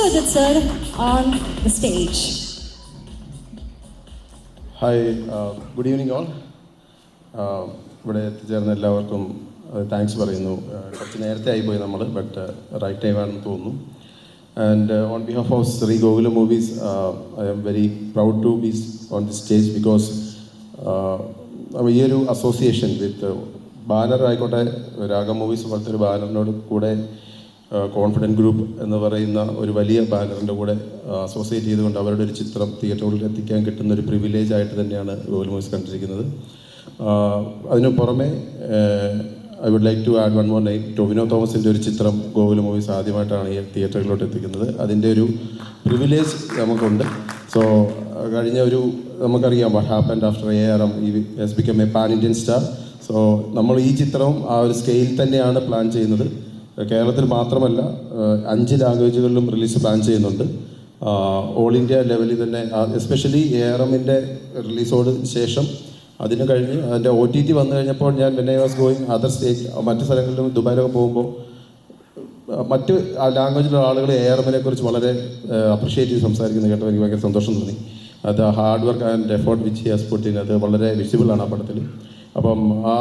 Sujit sir on the stage. Hi, good evening all. ഇവിടെ എത്തിച്ചേർന്ന എല്ലാവർക്കും താങ്ക്സ് പറയുന്നു. കുറച്ച് നേരത്തെ ആയിപ്പോയി നമ്മൾ, ബട്ട് റൈറ്റ് ടൈമാണെന്ന് തോന്നുന്നു. And on behalf of Shri Gokulam movies, I am very proud to be on the stage because ഈ ഒരു അസോസിയേഷൻ വിത്ത് ബാനർ ആയിക്കോട്ടെ, രാഗം മൂവീസ് പോലത്തെ ഒരു ബാനറിനോട് കൂടെ കോൺഫിഡൻറ്റ് ഗ്രൂപ്പ് എന്ന് പറയുന്ന ഒരു വലിയ ബാനറിൻ്റെ കൂടെ അസോസിയേറ്റ് ചെയ്തുകൊണ്ട് അവരുടെ ഒരു ചിത്രം തിയേറ്ററുകളിൽ എത്തിക്കാൻ കിട്ടുന്ന ഒരു പ്രിവിലേജ് ആയിട്ട് തന്നെയാണ് ഗോകുലം മൂവീസ് കണ്ടിരിക്കുന്നത്. അതിന് പുറമെ I would like to add one more name. Tovino തോമസിൻ്റെ ഒരു ചിത്രം ഗോകുലം മൂവീസ് ആദ്യമായിട്ടാണ് ഈ തിയേറ്ററുകളിലോട്ട് എത്തിക്കുന്നത്. അതിൻ്റെ ഒരു പ്രിവിലേജ് നമുക്കുണ്ട്. സോ കഴിഞ്ഞ ഒരു നമുക്കറിയാം വാട്ട് ഹാപ്പൻഡ് ആഫ്റ്റർ ARM, ഈ has become A pan Indian star. So നമ്മൾ ഈ ചിത്രവും ആ ഒരു സ്കെയിൽ തന്നെയാണ് പ്ലാൻ ചെയ്യുന്നത്. കേരളത്തിൽ മാത്രമല്ല 5 ലാംഗ്വേജുകളിലും റിലീസ് പ്ലാൻ ചെയ്യുന്നുണ്ട്. ഓൾ ഇന്ത്യ ലെവലിൽ തന്നെ, എസ്പെഷ്യലി ARMൻ്റെ റിലീസോട് ശേഷം അതിന് കഴിഞ്ഞ് അതിൻ്റെ OTT വന്നു കഴിഞ്ഞപ്പോൾ ഞാൻ when I was going other state, മറ്റ് സ്ഥലങ്ങളിലും ദുബായിലൊക്കെ പോകുമ്പോൾ മറ്റ് ലാംഗ്വേജിലുള്ള ആളുകൾ ARMനെ കുറിച്ച് വളരെ അപ്രിഷ്യേറ്റ് ചെയ്ത് സംസാരിക്കുന്നത് കേട്ടപ്പോൾ എനിക്ക് ഭയങ്കര സന്തോഷം തോന്നി. അത് hard work and effort which has put in, അത് വളരെ വിസിബിളാണ് ആ പടത്തിൽ. അപ്പം ആ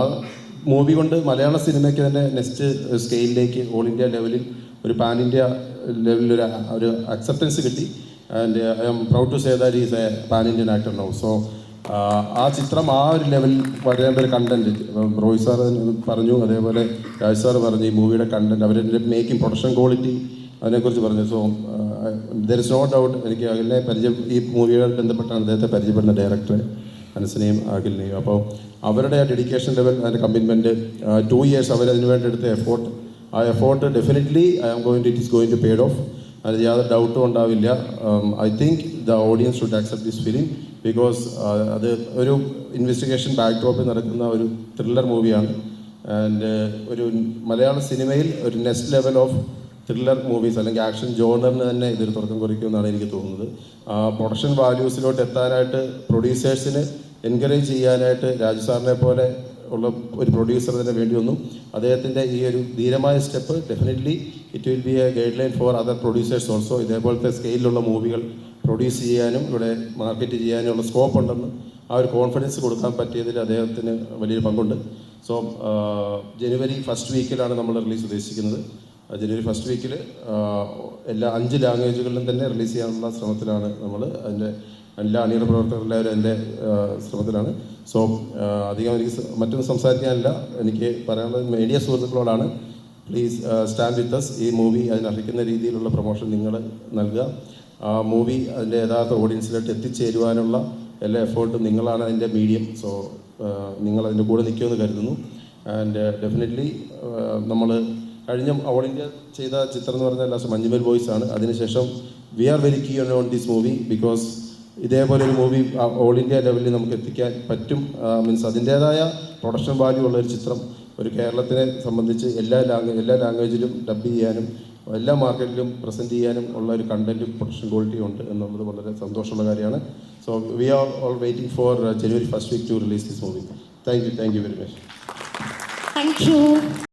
മൂവി കൊണ്ട് മലയാള സിനിമയ്ക്ക് തന്നെ നെക്സ്റ്റ് സ്കെയിലിലേക്ക് ഓൾ ഇന്ത്യ ലെവലിൽ ഒരു പാൻ ഇന്ത്യ ലെവലിൽ ഒരു അക്സെപ്റ്റൻസ് കിട്ടി. And I am proud to say that is a pan Indian actor now. So ആ ചിത്രം ആ ഒരു ലെവലിൽ വരേണ്ട ഒരു കണ്ടന്റ് റോയ് സാർ പറഞ്ഞു, അതേപോലെ രാജ് സാർ പറഞ്ഞു ഈ മൂവിയുടെ കണ്ടന്റ്, അവരുടെ മേക്കിംഗ്, പ്രൊഡക്ഷൻ ക്വാളിറ്റി, അതിനെക്കുറിച്ച് പറഞ്ഞു. So there is no doubt. എനിക്ക് അഖിലിനെ ഈ മൂവിയുമായി ബന്ധപ്പെട്ടാണ് അദ്ദേഹത്തെ പരിചയപ്പെടുന്ന ഡയറക്ടറെ മനസ്സിനെയും അഖിലിനെയും. അപ്പോൾ അവരുടെ ആ ഡെഡിക്കേഷൻ ലെവൽ, അതിൻ്റെ കമ്മിറ്റ്മെൻറ്റ്, 2 years അവരതിനു വേണ്ടി എടുത്ത എഫോർട്ട്, ആ effort definitely it is going to paid off. അതിൽ യാതൊരു ഡൗട്ടും ഉണ്ടാവില്ല. I think the audience should accept this film because അത് ഒരു ഇൻവെസ്റ്റിഗേഷൻ ബാക്ക്ഡ്രോപ്പിൽ നടക്കുന്ന ഒരു ത്രില്ലർ മൂവിയാണ്. ആൻഡ് ഒരു മലയാള സിനിമയിൽ ഒരു next level of thriller movies അല്ലെങ്കിൽ ആക്ഷൻ ജോണറിന് തന്നെ ഇതൊരു തുടക്കം കുറിക്കുമെന്നാണ് എനിക്ക് തോന്നുന്നത്. പ്രൊഡക്ഷൻ വാല്യൂസിലോട്ട് എത്താനായിട്ട് പ്രൊഡ്യൂസേഴ്സിന് എൻകറേജ് ചെയ്യാനായിട്ട് രാജു സാറിനെ പോലെ ഉള്ള ഒരു പ്രൊഡ്യൂസർ തന്നെ വേണ്ടി വന്നു. അദ്ദേഹത്തിൻ്റെ ഈ ഒരു ധീരമായ step definitely it will be A guide line for other producers also. ഇതേപോലത്തെ സ്കെയിലുള്ള മൂവികൾ പ്രൊഡ്യൂസ് ചെയ്യാനും ഇവിടെ മാർക്കറ്റ് ചെയ്യാനുള്ള സ്കോപ്പ് ഉണ്ടെന്ന് ആ ഒരു കോൺഫിഡൻസ് കൊടുക്കാൻ പറ്റിയതിൽ അദ്ദേഹത്തിന് വലിയൊരു പങ്കുണ്ട്. സോ ജനുവരി ഫസ്റ്റ് വീക്കിലാണ് നമ്മൾ റിലീസ് ഉദ്ദേശിക്കുന്നത്. ജനുവരി ഫസ്റ്റ് വീക്കിൽ എല്ലാ 5 ലാംഗ്വേജുകളിലും തന്നെ റിലീസ് ചെയ്യാനുള്ള ശ്രമത്തിലാണ് നമ്മൾ. അതിൻ്റെ എല്ലാ അണിയറ പ്രവർത്തകരെല്ലാവരും എൻ്റെ ശ്രമത്തിലാണ്. സോ അധികം എനിക്ക് മറ്റൊന്നും സംസാരിക്കാനില്ല. എനിക്ക് പറയാനുള്ളത് മീഡിയ സുഹൃത്തുക്കളോടാണ്. Please stand with us. ഈ മൂവി അതിനർഹിക്കുന്ന രീതിയിലുള്ള പ്രൊമോഷൻ നിങ്ങൾ നൽകുക. ആ മൂവി അതിൻ്റെ യഥാർത്ഥ ഓഡിയൻസിലോട്ട് എത്തിച്ചേരുവാനുള്ള എല്ലാ എഫേർട്ടും നിങ്ങളാണ് അതിൻ്റെ മീഡിയം. സോ നിങ്ങൾ അതിൻ്റെ കൂടെ നിൽക്കുമെന്ന് കരുതുന്നു. ആൻഡ് ഡെഫിനറ്റ്ലി നമ്മൾ കഴിഞ്ഞ ഓൾ ഇന്ത്യ ചെയ്ത ചിത്രം എന്ന് പറഞ്ഞാൽ ലാസ്റ്റ് മഞ്ജുമൽ ബോയ്സ് ആണ്. അതിനുശേഷം we are very keen on this movie because ഇതേപോലെ ഒരു മൂവി ഓൾ ഇന്ത്യ ലെവലിൽ നമുക്ക് എത്തിക്കാൻ പറ്റും. മീൻസ് അതിൻ്റേതായ പ്രൊഡക്ഷൻ വാല്യൂ ഉള്ളൊരു ചിത്രം ഒരു കേരളത്തിനെ സംബന്ധിച്ച് എല്ലാ ലാംഗ്വേജിലും ഡബ് ചെയ്യാനും എല്ലാ മാർക്കറ്റിലും പ്രസൻറ്റ് ചെയ്യാനും ഉള്ള ഒരു കണ്ടൻറ്റും പ്രൊഡക്ഷൻ ക്വാളിറ്റിയും ഉണ്ട് എന്നുള്ളത് വളരെ സന്തോഷമുള്ള കാര്യമാണ്. So we are all waiting for January first week to release this movie. Thank you very much. Thank you.